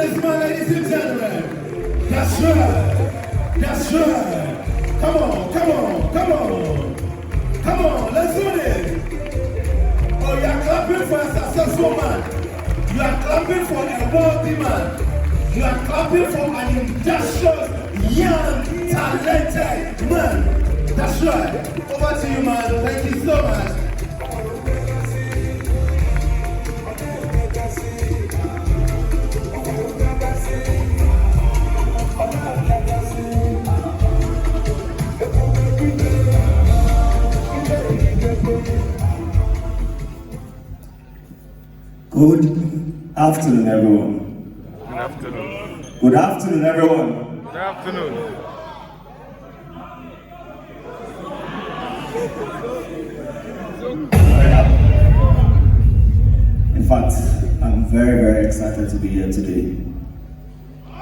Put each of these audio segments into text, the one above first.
this, man, ladies and gentlemen. That's right. That's right. Come on, come on, come on. Come on, let's do this. Oh, you are clapping for a successful man. You are clapping for a wealthy man. You are clapping for an industrious, young, talented man. That's right. Over to you, man. Thank you so much. Good afternoon, everyone. Good afternoon. Good afternoon, everyone. Good afternoon. In fact, I'm very, very excited to be here today.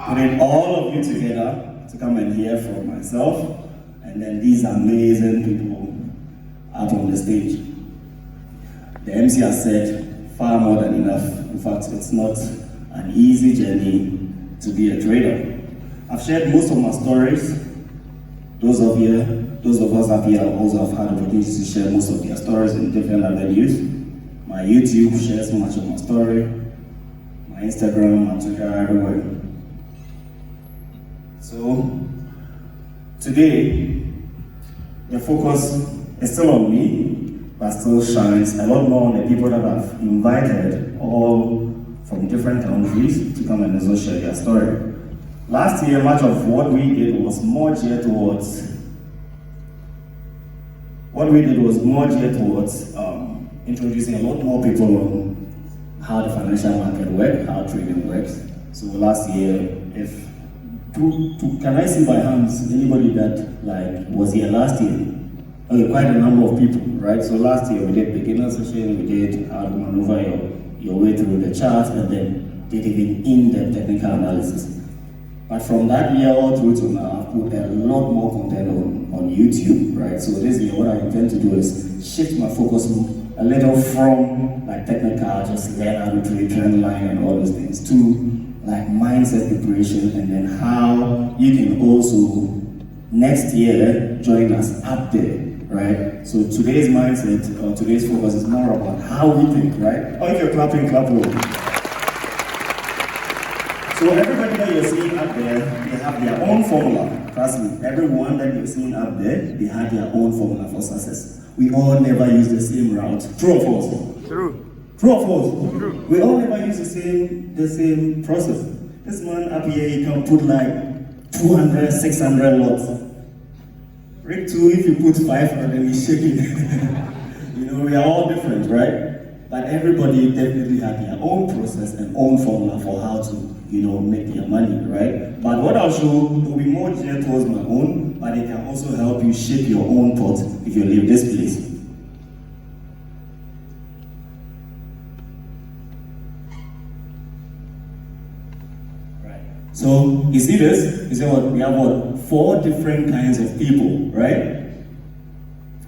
Putting all of you together to come and hear from myself and then these amazing people out on the stage. The MC has said far more than enough. In fact, it's not an easy journey to be a trader. I've shared most of my stories. Those of us up here also have had opportunities to share most of their stories in different avenues. My YouTube shares much of my story. My Instagram, my Twitter, everywhere. So, today, the focus is still on me, but still shines a lot more on the people that I've invited, all from different countries, to come and also share their story. Last year, much of what we did was more geared towards introducing a lot more people on how the financial market works, how trading works. So last year, can I see by hands anybody that was here last year? Okay, quite a number of people, right? So last year we did beginner session, we did how to maneuver your way through the charts, and then did even in-depth technical analysis. But from that year all through to now, I've put a lot more content on YouTube, right? So this year what I intend to do is shift my focus a little from technical, just learn how to trade, trend line and all those things, to mindset preparation, and then how you can also next year join us up there. Right? So today's mindset, or today's focus is more about how we think, right? Oh, if you're clapping, clap roll. So everybody that you're seeing up there, they have their own formula. Trust me, everyone that you're seeing up there, they have their own formula for success. We all never use the same route. True or false? True. True or false? True. We all never use the same process. This man up here, he can put 200, 600 lots. Rick 2, if you put 500 and he's shaking. We are all different, right? But everybody definitely had their own process and own formula for how to, make their money, right? But what I'll show will be more geared towards my own, but it can also help you shape your own thoughts if you leave this place. Right. So, you see this? You see what? We have 4 different kinds of people, right?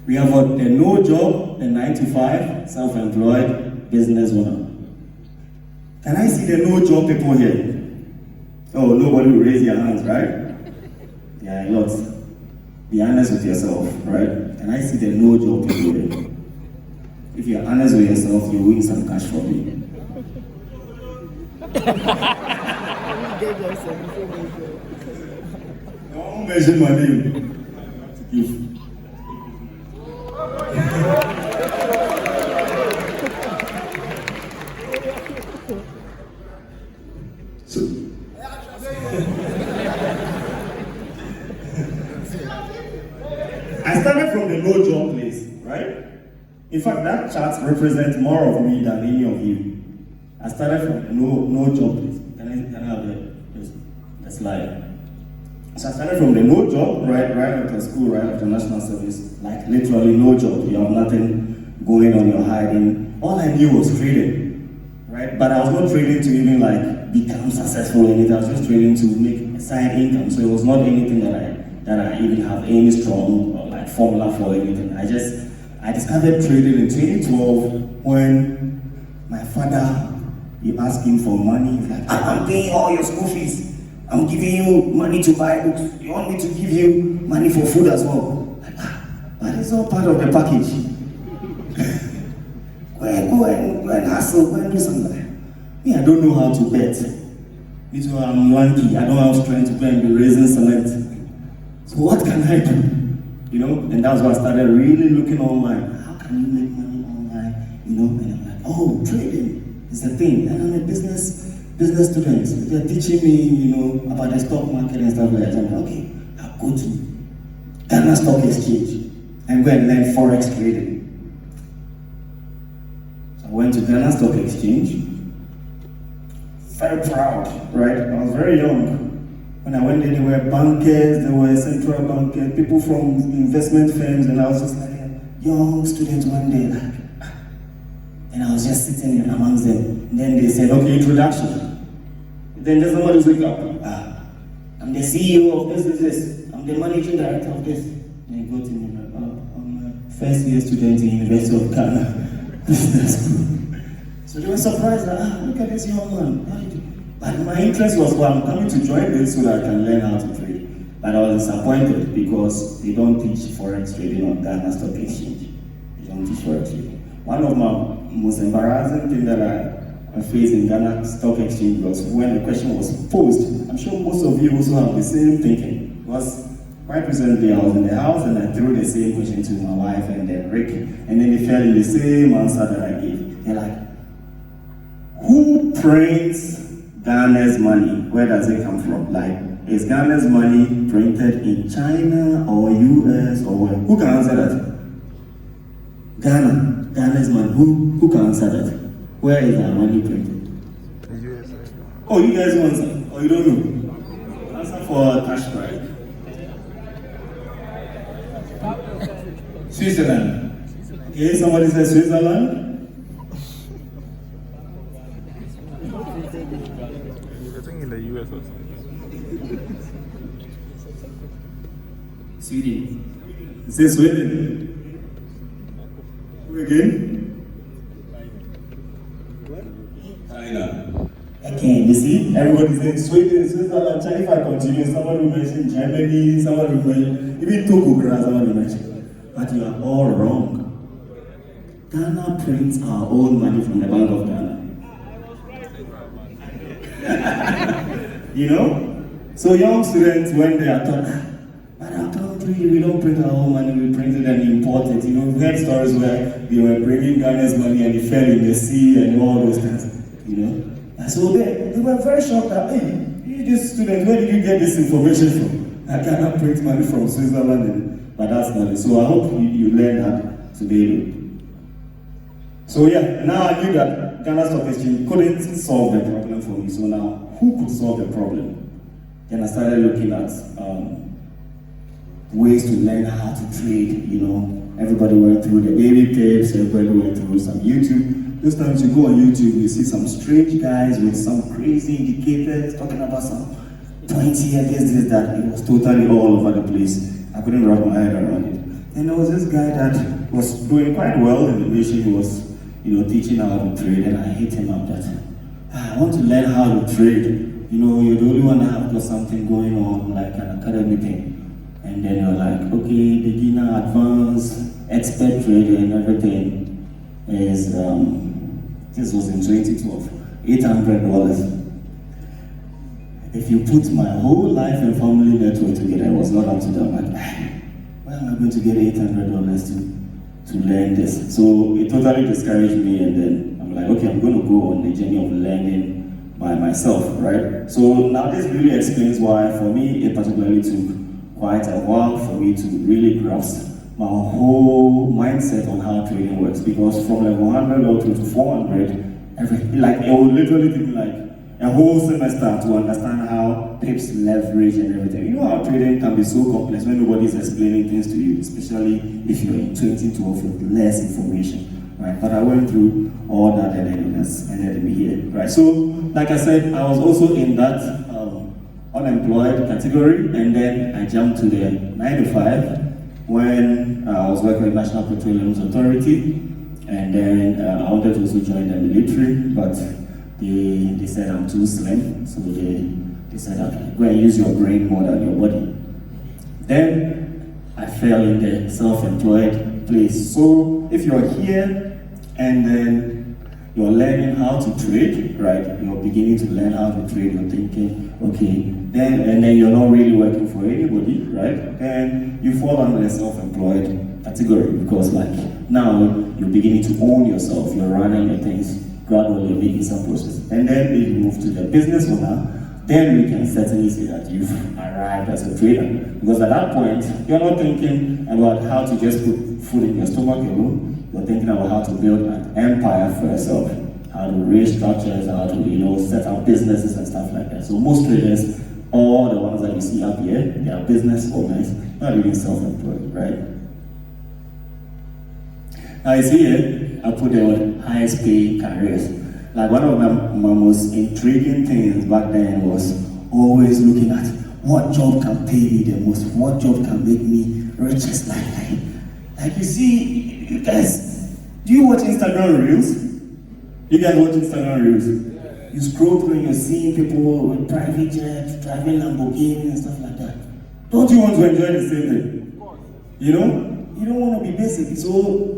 We have the no job, the 9 to 5, self-employed, business owner. Can I see the no job people here? Oh, nobody will raise their hands, right? Yeah, lots. Be honest with yourself, right? Can I see the no job people here? If you're honest with yourself, you win some cash from me. Don't mention my name. So, I started from the no job place, right? In fact, that chart represents more of me than any of you. I started from the no job place. Can I have the slide? So I started from the no job, right after school, right after national service, literally no job. You have nothing going on, you're hiding. All I knew was trading, right? But I was not trading to even become successful in it. I was just trading to make a side income. So it was not anything that I even have any strong formula for anything. I discovered trading in 2012 when my father You ask him for money, he's like, I'm paying all your school fees. I'm giving you money to buy books. You want me to give you money for food as well? Like, that is all part of the package. Go and hustle, go and do something. Me, I don't know how to bet. Me too, I'm lanky. I don't have strength to go and be raising select. So what can I do? You know, and that's why I started really looking online. How can you make money online? You know, and I'm like, oh, trading is the thing. And I'm a business student. They're teaching me, you know, about the stock market and stuff like that. I'm like, okay, I'll go to Ghana Stock Exchange and go and learn Forex trading. So I went to Ghana Stock Exchange. Very proud, right? I was very young. When I went there, there were bankers, there were central bankers, people from investment firms, and I was just like a young student one day, like, and I was just sitting amongst them. And then they said, okay, introduction. Then there's somebody who's like, I'm the CEO of this. I'm the managing director of this. And they go to me, like, I'm a first year student in University of Ghana Business School. So they were surprised, like, look at this young man. But my interest was, well, I'm coming to join this so that I can learn how to trade. But I was disappointed because they don't teach Forex trading on Ghana Stock Exchange. They don't teach Forex trading. One of my most embarrassing things that I faced in Ghana Stock Exchange was when the question was posed. I'm sure most of you also have the same thinking. Because quite recently I was in the house and I threw the same question to my wife and then Rick, and then they fell in the same answer that I gave. They're like, who prints Ghana's money? Where does it come from? Like, is Ghana's money printed in China or US or where? Who can answer that? Ghana's money. Who can answer that? Where is our money printed? USA. Oh, you guys want answer? Or you don't know? Answer for cash price. Switzerland. Okay, somebody says Switzerland. I think in the US or something. Sweden. It says Sweden. Who again? China. Again, you see, everybody saying Sweden, Switzerland, China. If I continue, someone will mention Germany, someone will mention, even Togo, someone will mention. But you are all wrong. Ghana prints our own money from the Bank of Ghana. You know? So young students, when they are taught, but our country, we don't print our own money, we print it and import it. You know, we had stories where they were bringing Ghana's money and it fell in the sea and all those things. You know? And so they were very shocked that, hey, you this student, where did you get this information from? I cannot print money from Switzerland, but that's not it. So I hope you learn that today. So yeah, now I knew that Ghana Stock Exchange couldn't solve the problem for me. So now, who could solve the problem? Then I started looking at ways to learn how to trade. You know, everybody went through the baby tips, everybody went through some YouTube. Those times you go on YouTube, you see some strange guys with some crazy indicators talking about some 20 and this, that. It was totally all over the place. I couldn't wrap my head around it. And there was this guy that was doing quite well in the nation. He was, you know, teaching how to trade, and I hit him up that I want to learn how to trade. You know, you're the only one that have got something going on, like an academy thing. And then you're like, okay, beginner, advanced, expert trader and everything is, this was in 2012, $800. If you put my whole life and family network together, it was not up to them. Like, where am I going to get $800 to learn this? So it totally discouraged me, and then I'm like, okay, I'm going to go on the journey of learning by myself, right? So now this really explains why, for me, it particularly took quite a while for me to really grasp my whole mindset on how trading works, because from level 100 all through to 400, it would literally take me like a whole semester to understand how pips leverage and everything. You know how trading can be so complex when nobody's explaining things to you, especially if you're in 2012 with less information, right? But I went through all that and then it has ended me here, right? So, like I said, I was also in that unemployed category, and then I jumped to the 9 to 5 when I was working with National Petroleum Authority, and then I wanted to also join the military, but they said I'm too slim, so they said, okay, go and use your brain more than your body. Then I fell in the self-employed place. So if you're here and then you're learning how to trade, right? You're beginning to learn how to trade, you're thinking, okay, then you're not really working for anybody, right? Then you fall under the self-employed category because like now you're beginning to own yourself, you're running your things, gradually making some process. And then if you move to the business owner, then we can certainly say that you've arrived as a trader. Because at that point, you're not thinking about how to just put food in your stomach alone. You're thinking about how to build an empire for yourself, how to raise structures, how to set up businesses and stuff like that. So most traders, all the ones that you see up here, they are business owners, not even self-employed, right? Now you see here, I put the word highest paying careers. Like one of my most intriguing things back then was always looking at what job can pay me the most, what job can make me richest like you see, you guys, do you watch Instagram Reels? You guys watch Instagram Reels? You scroll through and you're seeing people with private jets, driving Lamborghini and stuff like that. Don't you want to enjoy the same thing? You know? You don't want to be basic. So,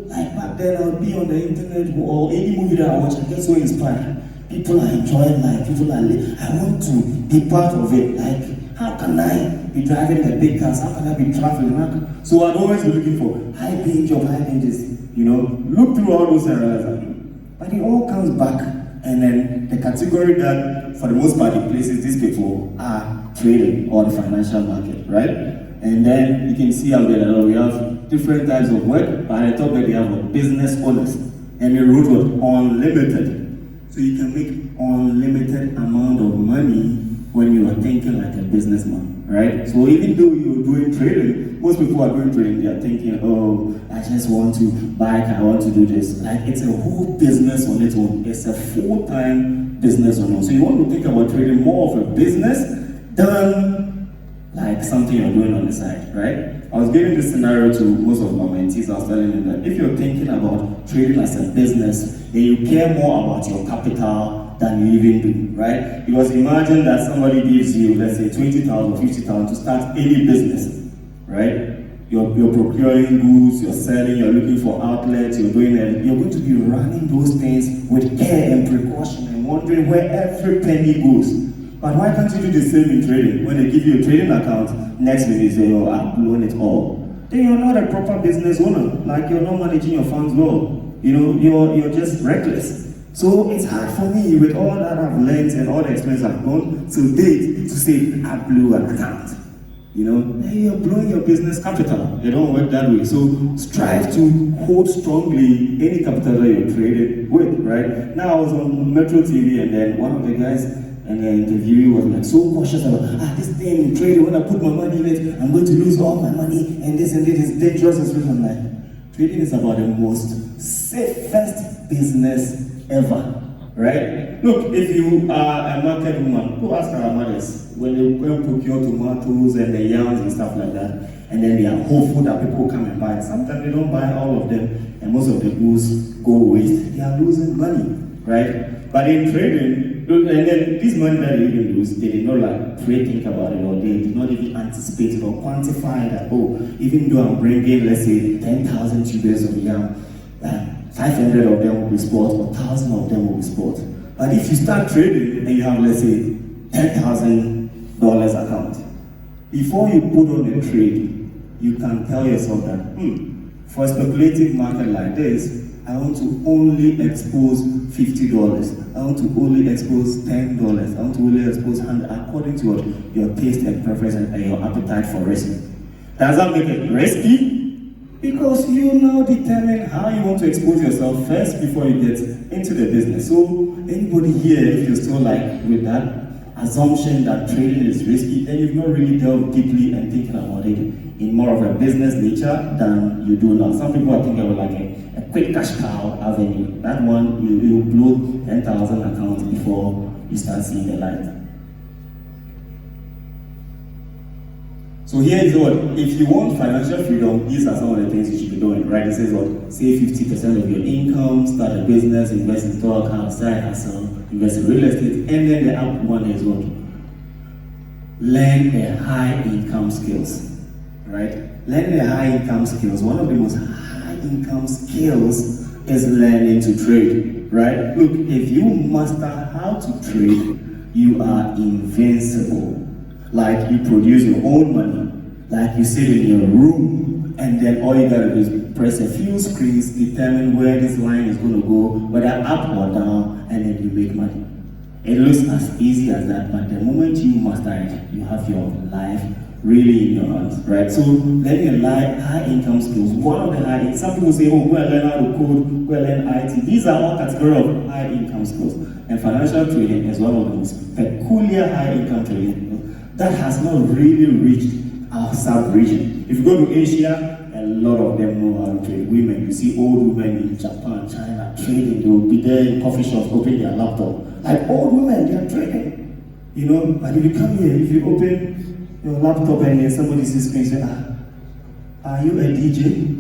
like back then, I would be on the internet or any movie that I watch, I get so inspired. People are enjoying life, I want to be part of it. Like, how can I be driving the big cars? How can I be traveling? So I'd always be looking for high-paying job, high-paying this, look through all those areas. But it all comes back, and then the category that, for the most part, it places these people are trading or the financial market, right? And then you can see out there that we have different types of work, but at the top that they have business owners. And the root was unlimited. So you can make unlimited amount of money when you are thinking like a businessman, right? So even though you're doing trading, most people are doing trading, they are thinking, oh, I just want to buy, I want to do this. Like it's a whole business on its own. It's a full-time business on its own. So you want to think about trading more of a business than like something you're doing on the side, right? I was giving this scenario to most of my mentees. I was telling them that if you're thinking about trading as a business, then you care more about your capital than you even do, right? Because imagine that somebody gives you, let's say, 20,000 or 50,000 to start any business, right? You're procuring goods, you're selling, you're looking for outlets, you're doing it. You're going to be running those things with care and precaution and wondering where every penny goes. But why can't you do the same in trading? When they give you a trading account, next minute you say, oh, I've blown it all. Then you're not a proper business owner. Like you're not managing your funds well. You're just reckless. So it's hard for me with all that I've learned and all the experience I've gone to date to say I blew an account. You're blowing your business capital. It don't work that way. So strive to hold strongly any capital that you're traded with, right? Now I was on Metro TV and then one of the guys and the interviewee was like so cautious about this thing in trading, when I put my money in it, I'm going to lose all my money and this is dangerous as well. I'm like, trading is about the most safest business ever, right? Look, if you are a market woman, go ask our mothers when they go and procure tomatoes and the yams and stuff like that, and then they are hopeful that people come and buy. Sometimes they don't buy all of them, and most of the goods go waste. They are losing money, right? But in trading, and then this money that they even lose, they did not like think about it, or they did not even anticipate it or quantify that, oh, even though I'm bringing, let's say, 10,000 tubers of yam, 500 of them will be spot, or 1,000 of them will be spot. But if you start trading and you have, let's say, $10,000 account, before you put on the trade, you can tell yourself that, for a speculative market like this, I want to only expose $50. I want to only expose $10. I want to only expose $100 according to what your taste and preference and your appetite for risk. Does that make it risky? Because you now determine how you want to expose yourself first before you get into the business. So anybody here, if you're still like with that assumption that trading is risky, then you've not really delved deeply and thinking about it in more of a business nature than you do now. Some people are thinking about like a quick cash cow avenue. That one, you blow 10,000 accounts before you start seeing the light. So here is what, if you want financial freedom, these are some of the things you should be doing, right? It says what, save 50% of your income, start a business, invest in stock, have side hustle, invest in real estate, and then the up one is what? Learn a high income skills, right? Learning a high income skills, one of the most high income skills is learning to trade, right? Look, if you master how to trade, you are invincible. Like you produce your own money, like you sit in your room, and then all you gotta do is press a few screens, determine where this line is gonna go, whether up or down, and then you make money. It looks as easy as that, but the moment you master it, you have your life really in your hands, right? So learning high income skills, one of the high, some people say, oh, go and learn how to code, go and learn IT. These are all categories of high income skills. And financial trading is one of the most peculiar high income trading that has not really reached our sub-region. If you go to Asia, a lot of them know how to trade. Women, you see old women in Japan, China trading. They will be there in coffee shops, open their laptop. Like old women, they are trading. You know, but if you come here, if you open your laptop and then somebody sees screen, say, are you a DJ?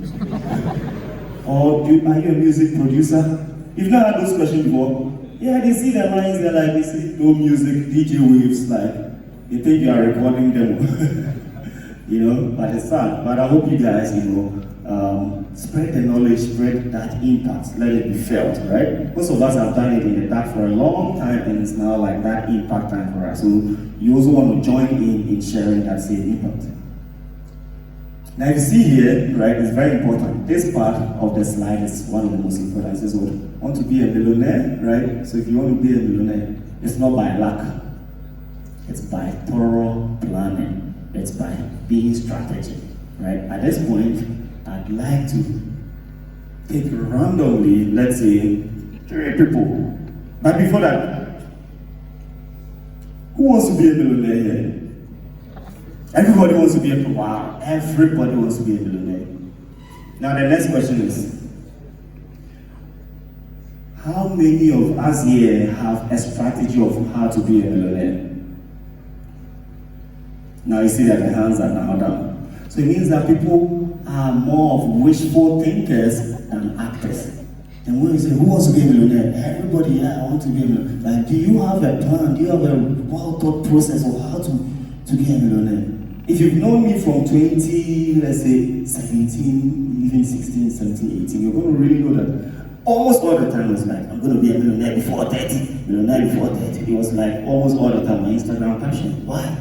Or are you a music producer? You've not had those questions before. Yeah, they see the lines, they're like, they see no music, DJ waves, like, they think you are recording them. You know, but it's sad. But I hope you guys, you know, spread the knowledge, spread that impact, let it be felt, right? Most of us have done it in the dark for a long time, and it's now like that impact time for us. So you also want to join in sharing that same impact. Now, if you see here, right, it's very important. This part of the slide is one of the most important. It says, what? Want to be a millionaire, right? So if you want to be a millionaire, it's not by luck. It's by thorough planning. It's by being strategic, right? At this point, I'd like to take randomly, let's say, 3 people. But before that, who wants to be a millionaire here? Everybody wants to be a, wow, everybody wants to be a millionaire. Now the next question is, how many of us here have a strategy of how to be a millionaire? Now you see that the hands are now down. So it means that people are more of wishful thinkers than actors. And when you say, who wants to be a millionaire? Everybody, yeah, I want to be a millionaire. Like, do you have a plan? Do you have a well-thought process of how to be a millionaire? If you've known me from 20, let's say 17, even 16, 17, 18, you're going to really know that almost all the time it's like, I'm going to be a millionaire before 30, millionaire before 30. It was like almost all the time my Instagram caption. Why?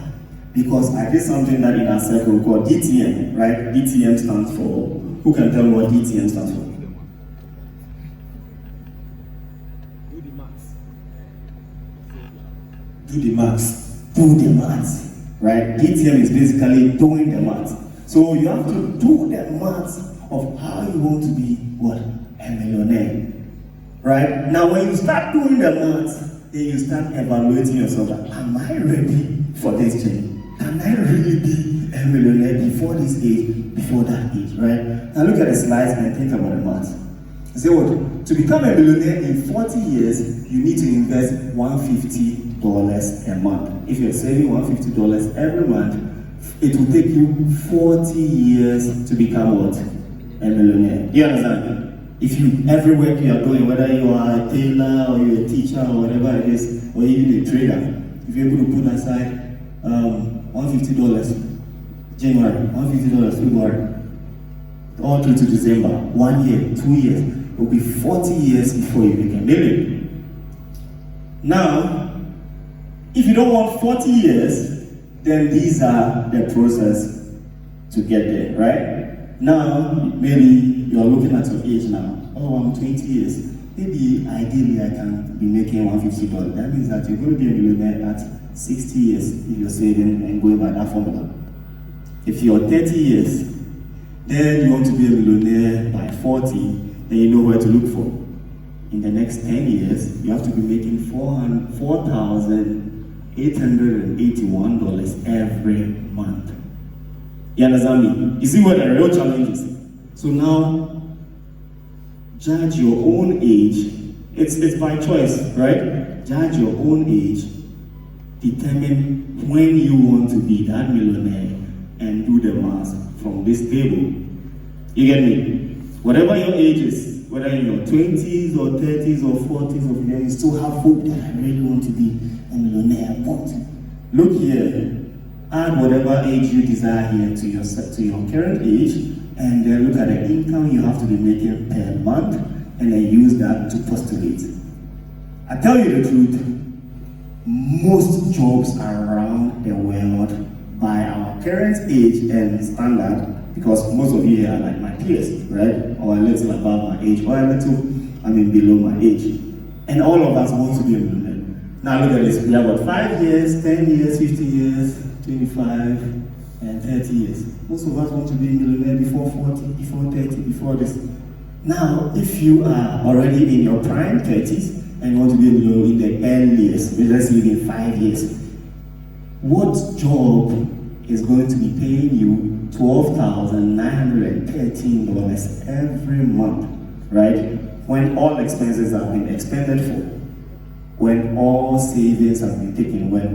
Because I did something that in our circle called DTM, right? DTM stands for, who can tell me what DTM stands for? Do the maths. Do the maths. Do the maths. Right? DTM is basically doing the maths. So you have to do the maths of how you want to be what? A millionaire. Right? Now when you start doing the maths, then you start evaluating yourself. Am I ready for this change? Can I really be a millionaire before this age, before that age, right? Now look at the slides and think about the maths. Say what? To become a millionaire in 40 years, you need to invest $150 a month. If you're saving $150 every month, it will take you 40 years to become what? A millionaire. Do you understand? If you, every work you are doing, whether you are a tailor or you're a teacher or whatever it is, or even a trader, if you're able to put aside $150 January, $150 February, all through to December, 1 year, 2 years, it will be 40 years before you make a million. Now, if you don't want 40 years, then these are the process to get there, right? Now, maybe you're looking at your age now. Oh, I'm 20 years. Maybe ideally I can be making $150. That means that you're going to be a millionaire at 60 years if you're saving and going by that formula. If you're 30 years, then you want to be a millionaire by 40, then you know where to look for. In the next 10 years, you have to be making $4,881 every month. You understand me? You see what the real challenge is? So now, judge your own age. It's by choice, right? Judge your own age. Determine when you want to be that millionaire and do the math from this table. You get me? Whatever your age is, whether in your 20s or 30s or 40s or 50s, you still have hope that I really want to be a millionaire. But look here, add whatever age you desire here to your current age, and then look at the income you have to be making per month, and then use that to postulate. I tell you the truth, most jobs around the world by our current age and standard, because most of you here are like my peers, right? Or a little above my age, or a little, below my age. And all of us want to be a millionaire. Now look at this, we have about 5 years, 10 years, 15 years, 25, and 30 years. Most of us want to be a millionaire before 40, before 30, before this. Now, if you are already in your prime 30s, and you want to be a millionaire in the early years, let's say in 5 years, what job is going to be paying you $12,913 every month, right? When all expenses have been expended for, when all savings have been taken, when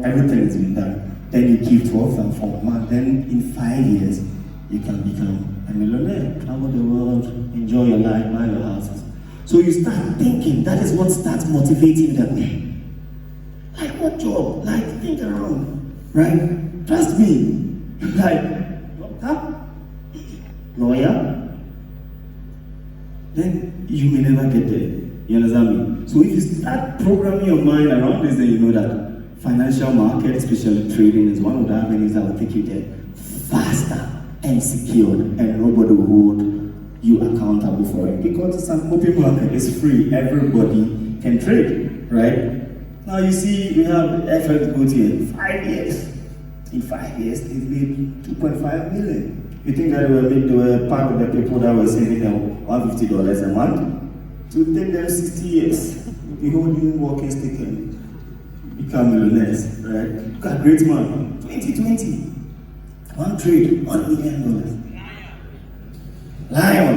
everything has been done, then you keep 12,000 for a month. Then in 5 years, you can become a millionaire, travel the world, enjoy your life, buy your houses. So you start thinking, that is what starts motivating them. Like what job? Like think around, right? Trust me. Like doctor, lawyer, then you may never get there. You understand me? So if you start programming your mind around this, then you know that financial market, especially trading, is one of the avenues that will take you there faster and secure, and nobody will hold you accountable for it, because it's an open market, it's free, everybody can trade, right? Now you see, we have FX good here, 5 years. In 5 years, they've made 2.5 million. You think that they were part of the people that were saving them $150 a month? To take them 60 years, the whole new working stick and become millionaires, right? Look at great man, 2020, one trade, $1 million. Lion,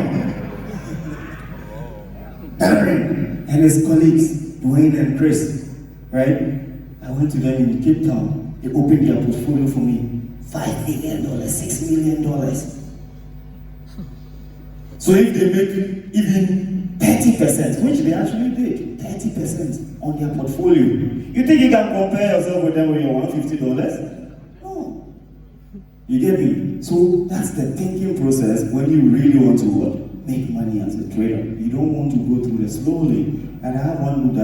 Darren, and his colleagues, Dwayne and Chris, right? I went to them in Cape Town. They opened their portfolio for me. $5 million, $6 million. So if they make even 30%, which they actually did, 30% on their portfolio, you think you can compare yourself with them with your $150? No. You get me? So that's the thinking process when you really want to make money as a trader. You don't want to go through the slow lane. And I have one book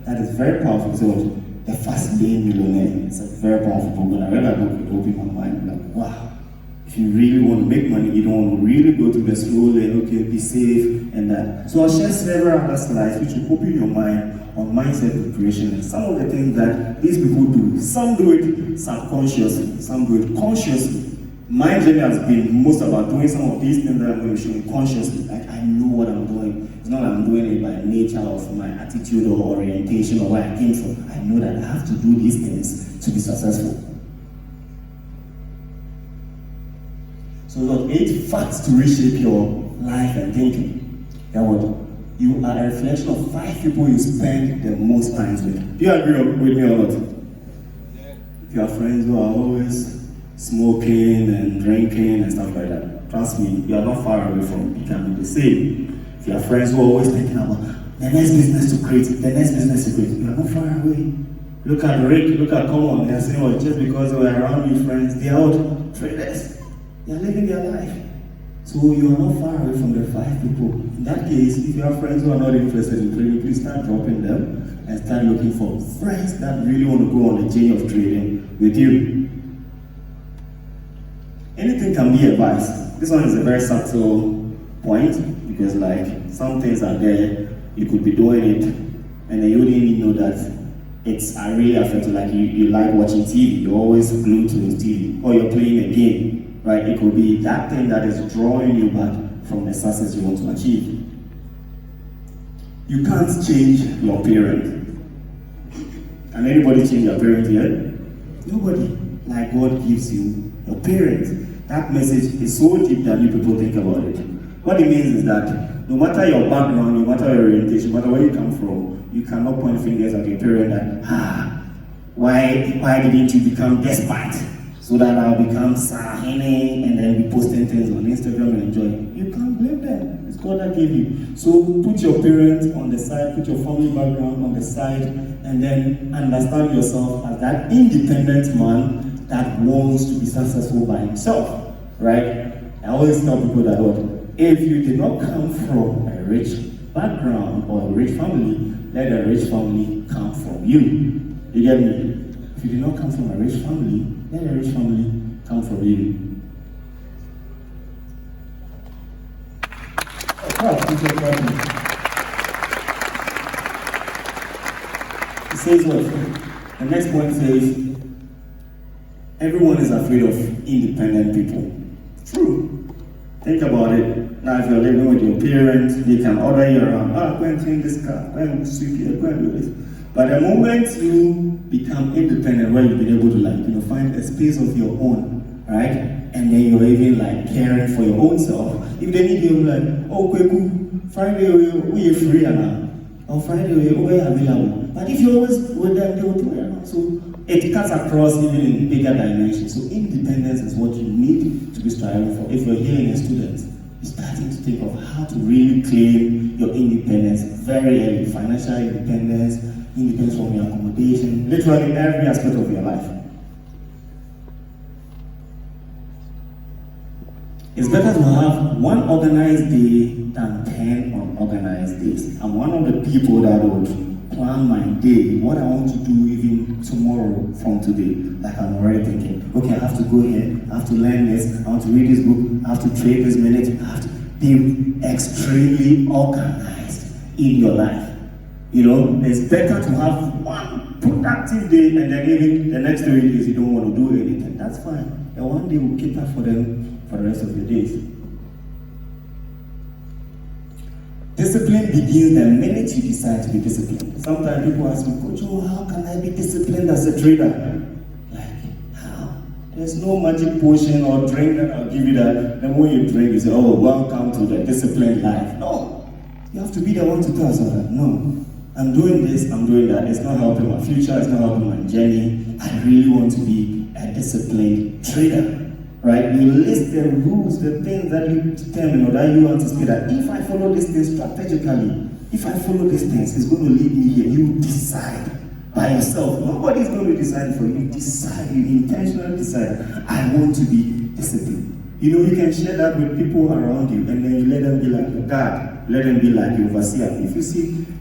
that is very powerful. It's called The Fast Lane Millionaire. It's a very powerful book. When I read that book, it opened my mind. I'm like, wow. If you really want to make money, you don't want to really go through the slow lane, okay, be safe and that. So I'll share several other slides which will open your mind on mindset preparation and some of the things that these people do. Some do it subconsciously, some do it consciously. My journey has been most about doing some of these things that I'm going to show you consciously. Like I know what I'm doing. It's not that I'm doing it by nature of my attitude or orientation or where I came from. I know that I have to do these things to be successful. So look, 8 facts to reshape your life and thinking. Yeah, what? You are a reflection of 5 people you spend the most time with. Do you agree with me or not? If you have friends who are always smoking and drinking and stuff like that, trust me, you are not far away from becoming the same. If you have friends who are always thinking about the next business to create, you are not far away. Look at Rick, look at Kojo, they are saying, well, just because they were around you friends, they are out traders. They are living their life. So you are not far away from the 5 people. In that case, if you have friends who are not interested in trading, please start dropping them and start looking for friends that really want to go on the journey of trading with you. Anything can be advice. This one is a very subtle point because like some things are there, you could be doing it and then you wouldn't even know that it's really affecting. Like you like watching TV, you're always glued to the TV, or you're playing a game. Right? It could be that thing that is drawing you back from the success you want to achieve. You can't change your parent. Can anybody change your parent here? Nobody. Like God gives you your parent. That message is so deep that you people think about it. What it means is that no matter your background, no matter your orientation, no matter where you come from, you cannot point fingers at your parent that, why didn't you become despite? So so that I'll become Sahene and then be posting things on Instagram and enjoy. You can't blame them. It's God that gave you. So put your parents on the side, put your family background on the side, and then understand yourself as that independent man that wants to be successful by himself, right? I always tell people that if you did not come from a rich background or a rich family, let a rich family come from you. You get me? If you did not come from a rich family, let a rich family come from you. It says what? The next point says, everyone is afraid of independent people. True. Think about it. Now if you're living with your parents, they can order you around. Go and clean this car, go and sweep here, go and do this. But the moment you become independent, where you've been able to find a space of your own, right? And then you're even caring for your own self. If they need you, Kweku, Friday we're free now. On Friday we're available. But if you're always with them, they will do it. So it cuts across even in bigger dimensions. So independence is what you need to be striving for. If you're here and a student, you're starting to think of how to really claim your independence very early. Financial independence, independence from your accommodation, literally every aspect of your life. It's better to have one organized day than 10 unorganized days. I'm one of the people that would plan my day, what I want to do even tomorrow from today. I'm already thinking, okay, I have to go here, I have to learn this, I want to read this book, I have to trade this minute, I have to be extremely organized in your life. It's better to have one productive day and then even the next 3 days you don't want to do anything. That's fine. And one day will cater for them for the rest of your days. Discipline begins the minute you decide to be disciplined. Sometimes people ask me, Kojo, how can I be disciplined as a trader? How? There's no magic potion or drink that I'll give you that. Then when you drink, you say, welcome to the disciplined life. No. You have to be the one to tell yourself, no, I'm doing this, I'm doing that. It's not helping my future, it's not helping my journey. I really want to be a disciplined trader. Right? You list the rules, the things that you determine or that you anticipate that if I follow this thing strategically, if I follow these things, it's going to lead me here. You decide by yourself. Nobody's going to decide for you. You decide, you intentionally decide, I want to be disciplined. You can share that with people around you and then you let them be like your God, let them be like your overseer.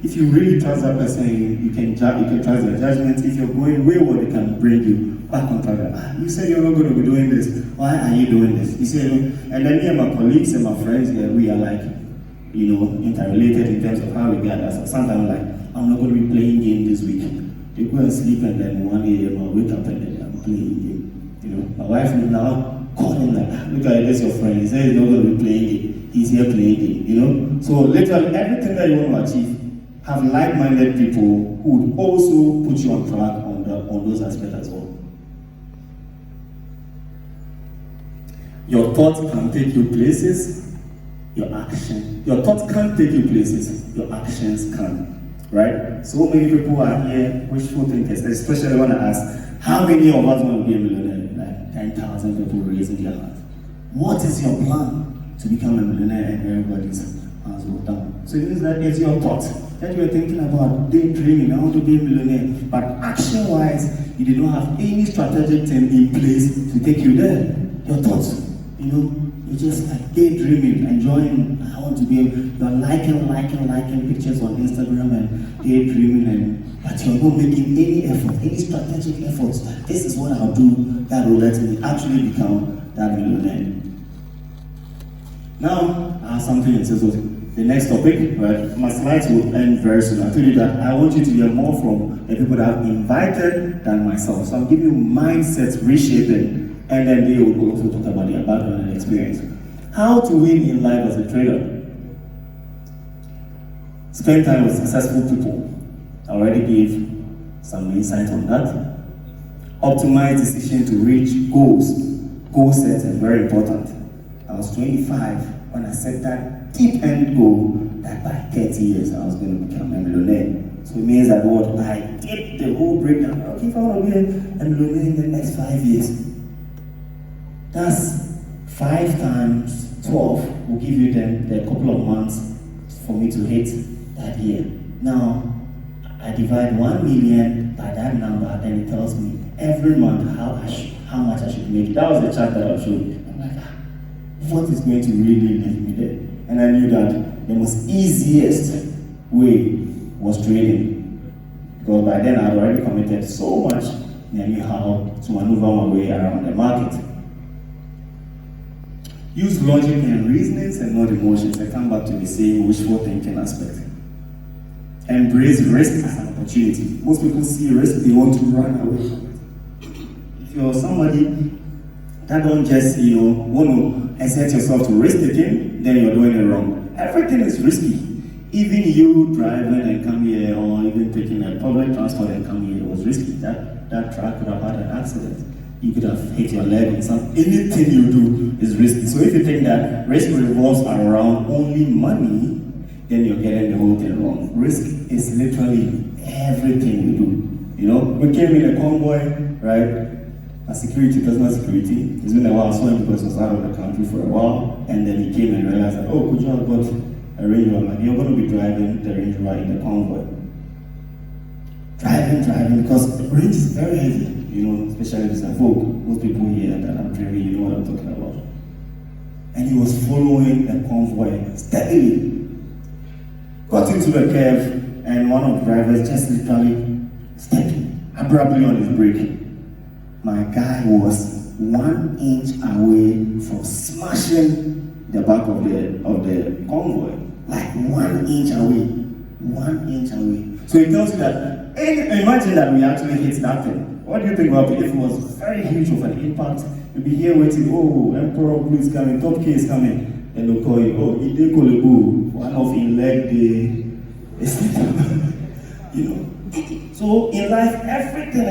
If you really trust that person, you can trust their judgment. If you're going wayward, they can bring you back on track. You said you're not going to be doing this. Why are you doing this? You say, and then me and my colleagues and my friends here, we are interrelated in terms of how we gather. So sometimes I'm not going to be playing game this week. They go and sleep and then 1 a.m. I'll wake up and then I'm playing game. My wife will now call him look at this, your friend. He says he's not going to be playing game. He's here playing game. So literally everything that you want to achieve, have like-minded people who would also put you on track on those aspects as well. Your thoughts can take you places, your thoughts can't take you places, your actions can, right? So many people are here, wishful thinkers, especially when I ask, how many of us want to be a millionaire? 10,000 people raising their hands. What is your plan to become a millionaire? And everybody's hands go down. So it means that it's your thoughts that you're thinking about, daydreaming, I want to be a millionaire. But action-wise, you did not have any strategic thing in place to take you there. Your thoughts. You're just daydreaming, enjoying, I want to be, you're liking pictures on Instagram and daydreaming, but you're not making any effort, any strategic efforts. This is what I'll do that will let me actually become that millionaire. Now, I have something that says, the next topic, right? My slides will end very soon. I told you that I want you to hear more from the people that I've invited than myself. So I'll give you mindset reshaping. And then they will also talk about their background and experience. How to win in life as a trader. Spend time with successful people. I already gave some insight on that. Optimize decision to reach goals. Goal setting, very important. I was 25 when I set that deep end goal that by 30 years I was going to become a millionaire. So it means that I did the whole breakdown. Okay, if I want to be a millionaire in the next 5 years, That's 5 times 12 will give you then the couple of months for me to hit that year. Now, I divide 1 million by that number, then it tells me every month how much I should make. That was the chart that I showed you. I'm like, what is going to really leave me there? And I knew that the most easiest way was trading. Because by then I had already committed so much, and I knew how to maneuver my way around the market. Use logic and reasonings and not emotions. I come back to the same wishful thinking aspect. Embrace risk as an opportunity. Most people see risk, they want to run away from it. If you're somebody that don't just, want to exert yourself to risk taking, then you're doing it wrong. Everything is risky. Even you driving and come here, or even taking a public transport and come here, was risky. That truck could have had an accident. You could have hit your leg or something. Anything you do is risky. So if you think that risk revolves around only money, then you're getting the whole thing wrong. Risk is literally everything we do. We came in a convoy, right? A security, personal security. It's been a while, so because he was out of the country for a while, and then he came and realized that, oh, Kojo has got a Range Rover. You're going to be driving the Range Rover in the convoy. Driving, because the range is very heavy. Especially if it's a Vogue. Most people here that I'm driving, you know what I'm talking about. And he was following the convoy steadily. Got into the curve, and one of the drivers just literally stepped abruptly on his brake. My guy was 1 inch away from smashing the back of the convoy. Like 1 inch away. 1 inch away. So it tells you that, imagine that we actually hit that thing. What do you think about it? If it was very huge of an impact, you'll be here waiting, oh, Emperor Blue is coming, Top K is coming. Then they'll call you, oh, Ide Kolebu, one of in leg day. So in life, everything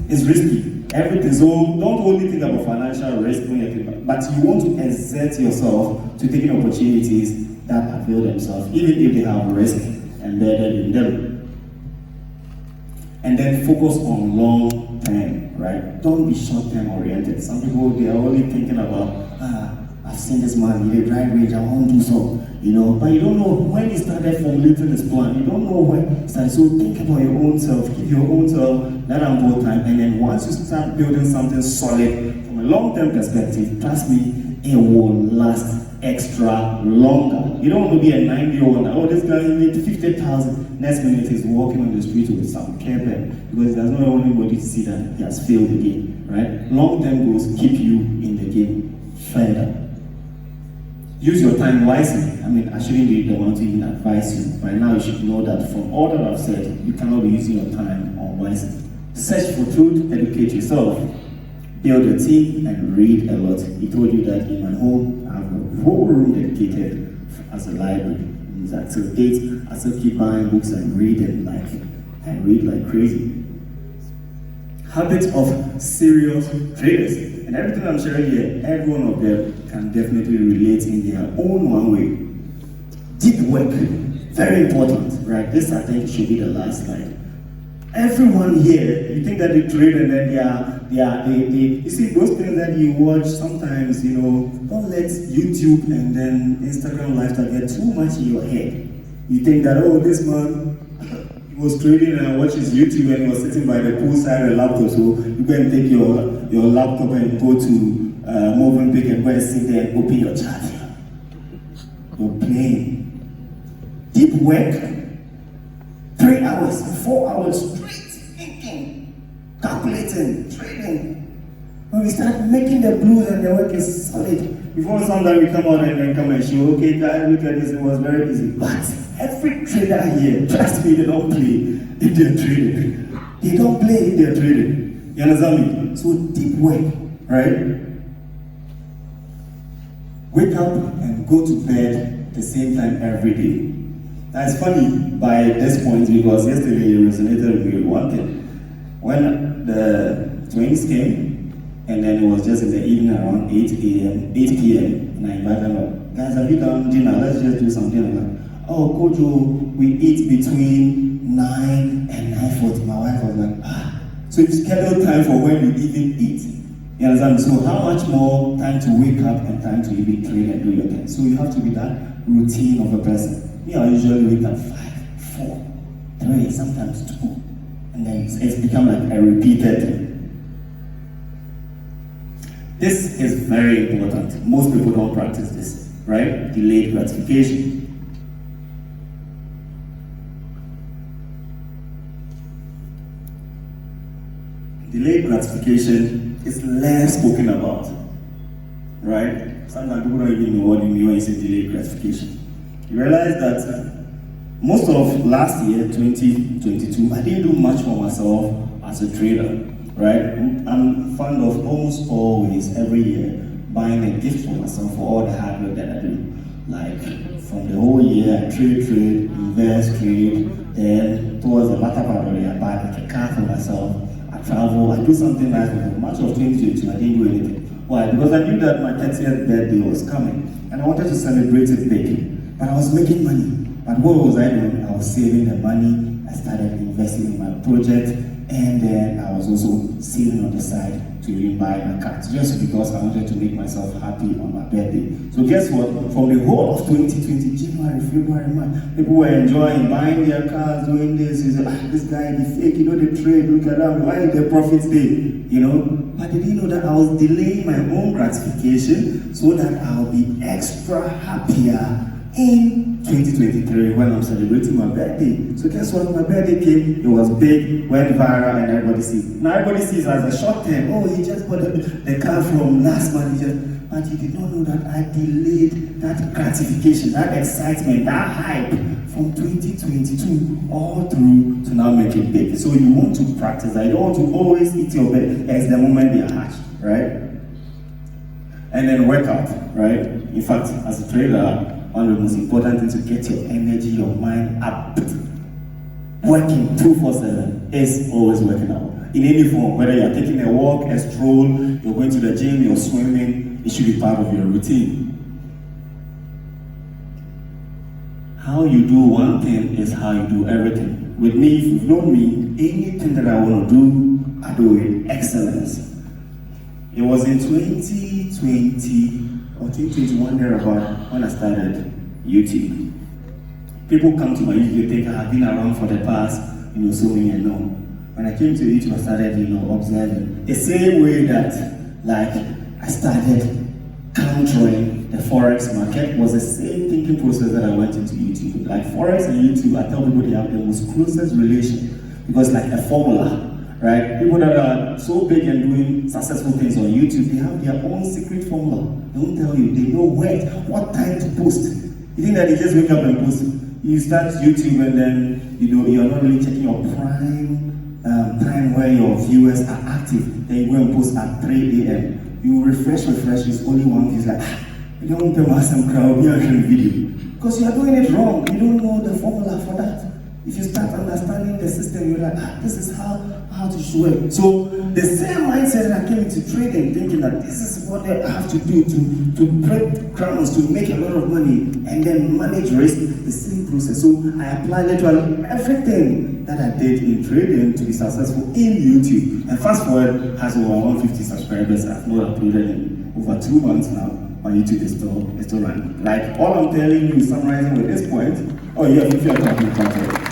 is risky. Everything. So don't only think about financial risk when you think about, but you want to exert yourself to taking opportunities that avail themselves, even if they have risk embedded in them. And then focus on long term, right? Don't be short term oriented. Some people, they are only thinking about, I've seen this man, he drive range, I want to do so, but you don't know when he started formulating his plan. You don't know when he started. So think about your own self, give your own self that ample time, and then once you start building something solid from a long-term perspective, trust me, it will last extra longer. You don't want to be a 90-year-old, oh, this guy made 50,000. Next minute he's walking on the street with some care pen because there's no anybody to see that he has failed the game, right? Long-term goals keep you in the game further. Use your time wisely. I shouldn't be the one to even advise you. Right now, you should know that from all that I've said, you cannot be using your time unwisely. Search for truth, educate yourself, build a team, and read a lot. He told you that in my home, I have a whole room dedicated as a library. Till date, I still keep buying books and read like crazy. Habits of serious traders. And everything I'm sharing here, every one of them can definitely relate in their own one way. Deep work, very important, right? This I think should be the last slide. Everyone here, you think that they trade and then they you see those things that you watch sometimes, don't let YouTube and then Instagram lifestyle get too much in your head. You think that, oh, this man, he was trading and I watched his YouTube and he was sitting by the poolside with a laptop, so you go and take your laptop and go to Movenpick and go and sit there and open your chart. You're playing. Deep work, 3 hours, 4 hours straight thinking, calculating, trading. When we start making the blues and the work is solid, before sometimes we come out and then come and show, okay guys, look at this, it was very easy. But every trader here, trust me, they don't play if they're trading. They don't play if they're trading. You understand me? So deep work, right? Wake up and go to bed at the same time every day. That's funny by this point because yesterday you resonated with me with one thing. When the twins came, and then it was just in the evening around 8 p.m, and I invited them up. Guys, have you done dinner? Let's just do something. I'm like, oh, Kojo, we eat between 9 and 9:40. My wife was like, So you schedule time for when you even eat. You understand? So how much more time to wake up and time to even trade and do your thing? So you have to be that routine of a person. Me, I usually wake up 5, 4, 3, sometimes 2. And then it's become like a repeated thing. This is very important. Most people don't practice this, right? Delayed gratification. Delayed gratification is less spoken about, right? Sometimes people don't even know what you mean when you say delayed gratification. You realize that most of last year, 2022, I didn't do much for myself as a trader, right? I'm fond of almost always, every year, buying a gift for myself for all the hard work that I do. Like, from the whole year, I trade, invest, trade, then towards the latter part of the year, I buy like a car for myself, I travel, I do something nice with it. Much of 2022, I didn't do anything. Why? Because I knew that my 30th birthday was coming, and I wanted to celebrate it big. But I was making money. But what was I doing? I was saving the money, I started investing in my project, and then I was also saving on the side to even buy my car, just because I wanted to make myself happy on my birthday. So guess what? From the whole of 2020, January, February, March, people were enjoying buying their cars, doing this. You say, this guy, the fake, you know, the trade, look at that, why is the profits day? You know? But they didn't know that I was delaying my own gratification so that I'll be extra happier in 2023 when I'm celebrating my birthday. So guess what? My birthday came, it was big, went viral, and everybody sees. Now everybody sees as a short term, oh, he just bought the car from last month, but he did not know that I delayed that gratification, that excitement, that hype from 2022 all through to now make it big. So you want to practice that. You don't want to always eat your bed as the moment they are hatched, right? And then work out, right? In fact, as a trader, one of the most important things to get your energy, your mind up. Working 2-4-7 is always working out. In any form, whether you're taking a walk, a stroll, you're going to the gym, you're swimming, it should be part of your routine. How you do one thing is how you do everything. With me, if you've known me, anything that I want to do, I do with excellence. It was in 2020 or 2021 thereabout when I started YouTube. People come to my YouTube, they think I have been around for the past, so many years. No. When I came to YouTube, I started, observing. The same way that, I started countering the Forex market was the same thinking process that I went into YouTube. Like Forex and YouTube, I tell people they have the most closest relation because like a formula. Right? People that are so big and doing successful things on YouTube, they have their own secret formula. They don't tell you. They know what time to post. You think that they just wake up and post. You start YouTube and then you're not really checking your time where your viewers are active. Then you go and post at 3 a.m. You refresh, it's only one view. Like, you don't tell me some crowd, you're showing video. Because you are doing it wrong. You don't know the formula for that. If you start understanding the system, you're like, this is how to show it. So the same mindset that I came into trading, thinking that this is what I have to do to break grounds, to make a lot of money, and then manage risk, the same process. So I applied literally everything that I did in trading to be successful in YouTube. And fast forward, has over 150 subscribers. I've not uploaded in over 2 months now. My YouTube is still running. Like all I'm telling you, summarizing with this point, oh yeah, if you're talking about it.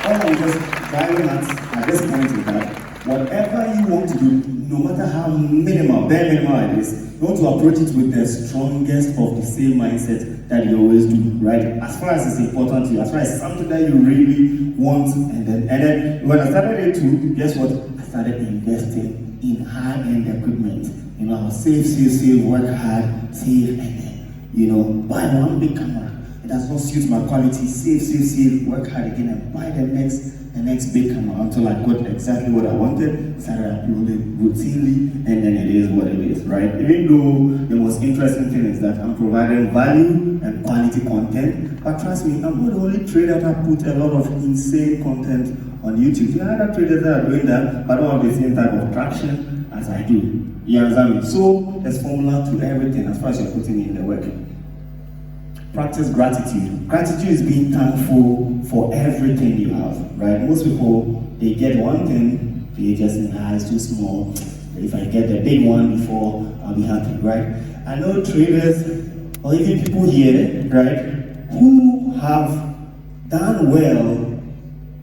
All I'm just driving at this point is that whatever you want to do, no matter how minimal, bare minimal it is, you want to approach it with the strongest of the same mindset that you always do, right? As far as it's important to you, as far as something that you really want, and then when I started it too, guess what? I started investing in high-end equipment. I'll save, work hard, save, and then, buy one big camera. It does not suit my quality, save, work hard again, and buy the next big camera until I got exactly what I wanted, started uploading routinely, and then it is what it is, right? Even though the most interesting thing is that I'm providing value and quality content, but trust me, I'm not the only trader that put a lot of insane content on YouTube. There are other traders that are doing that, but don't have the same type of traction as I do. You understand me? So there's formula to everything as far as you're putting in the work. Practice gratitude. Gratitude is being thankful for everything you have, right? Most people, they get one thing, they just think, it's too small, if I get the big one before, I'll be happy, right? I know traders or even people here, right, who have done well.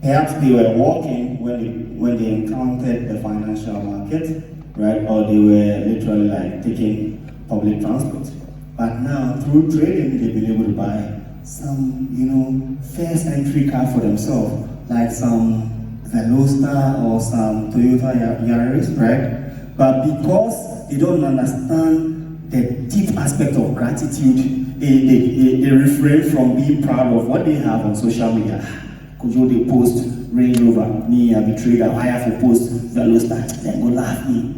Perhaps they were walking when they encountered the financial market, right? Or they were literally like taking public transport. But now, through trading, they've been able to buy some, first entry car for themselves, like some Veloster or some Toyota Yaris, right? But because they don't understand the deep aspect of gratitude, they refrain from being proud of what they have on social media. Kojo, they post Range Rover, me, I be trader, I have to post Veloster, then go laugh me.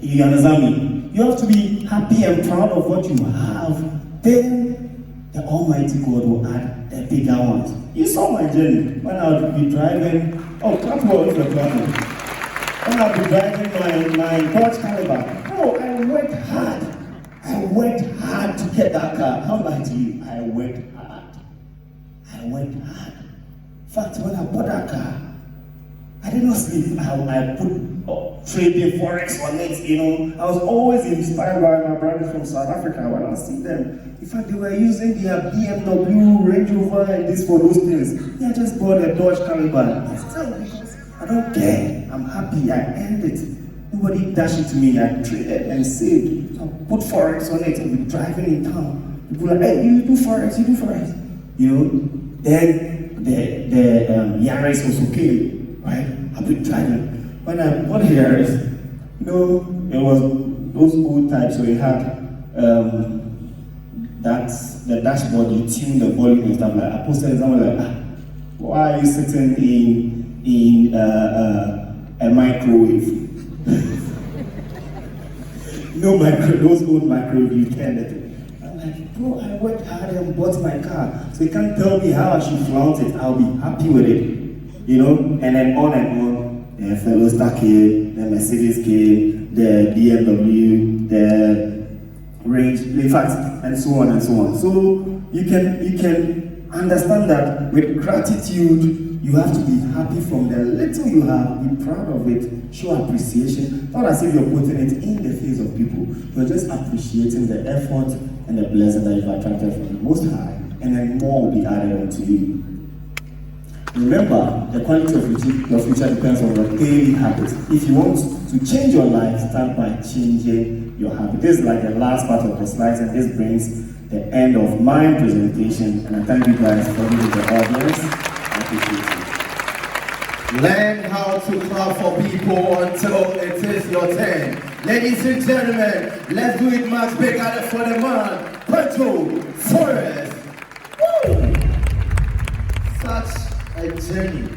You understand me? You have to be happy and proud of what you have. Then the Almighty God will add the bigger ones. You saw my journey when I would be driving. Oh, clap for if you're clapping. When I would be driving my Dodge Caliber. Oh, I worked hard. I worked hard to get that car. How about you? I worked hard. I worked hard. In fact, when I bought that car, I did not sleep. I put trading Forex on it, I was always inspired by my brothers from South Africa when I see them. In fact, they were using their BMW, Range Rover, and this for those things. I just bought a Dodge Caliber. Still, because I don't care. I'm happy. I earned it. Nobody dashed it to me. I traded and saved. I put Forex on it and be driving in town. People are like, hey, you do Forex, you do Forex. Then the Yaris also came, right? I've been driving. When I bought the Yaris, it was those old types, so it had the dashboard, you tune the volume and stuff like that. I posted someone like, why are you sitting in a microwave? Those old microwave, you turn it. I'm like, bro, I worked hard and bought my car, so you can't tell me how I should flaunt it. I'll be happy with it, and then on and on. The Veloster came, the Mercedes came, the BMW, the Range, in fact, and so on and so on. So you can understand that with gratitude, you have to be happy from the little you have, be proud of it, show appreciation. Not as if you're putting it in the face of people. You're just appreciating the effort and the blessing that you've attracted from the Most High, and then more will be added onto you. Remember, the quality of your future depends on your daily habits. If you want to change your life, start by changing your habit. This is like the last part of the slides, and this brings the end of my presentation. And I thank you guys for being the audience. I appreciate you. Learn how to clap for people until it is your turn. Ladies and gentlemen, let's do it much bigger for the man, Kojo, Forex. Woo! Such a journey.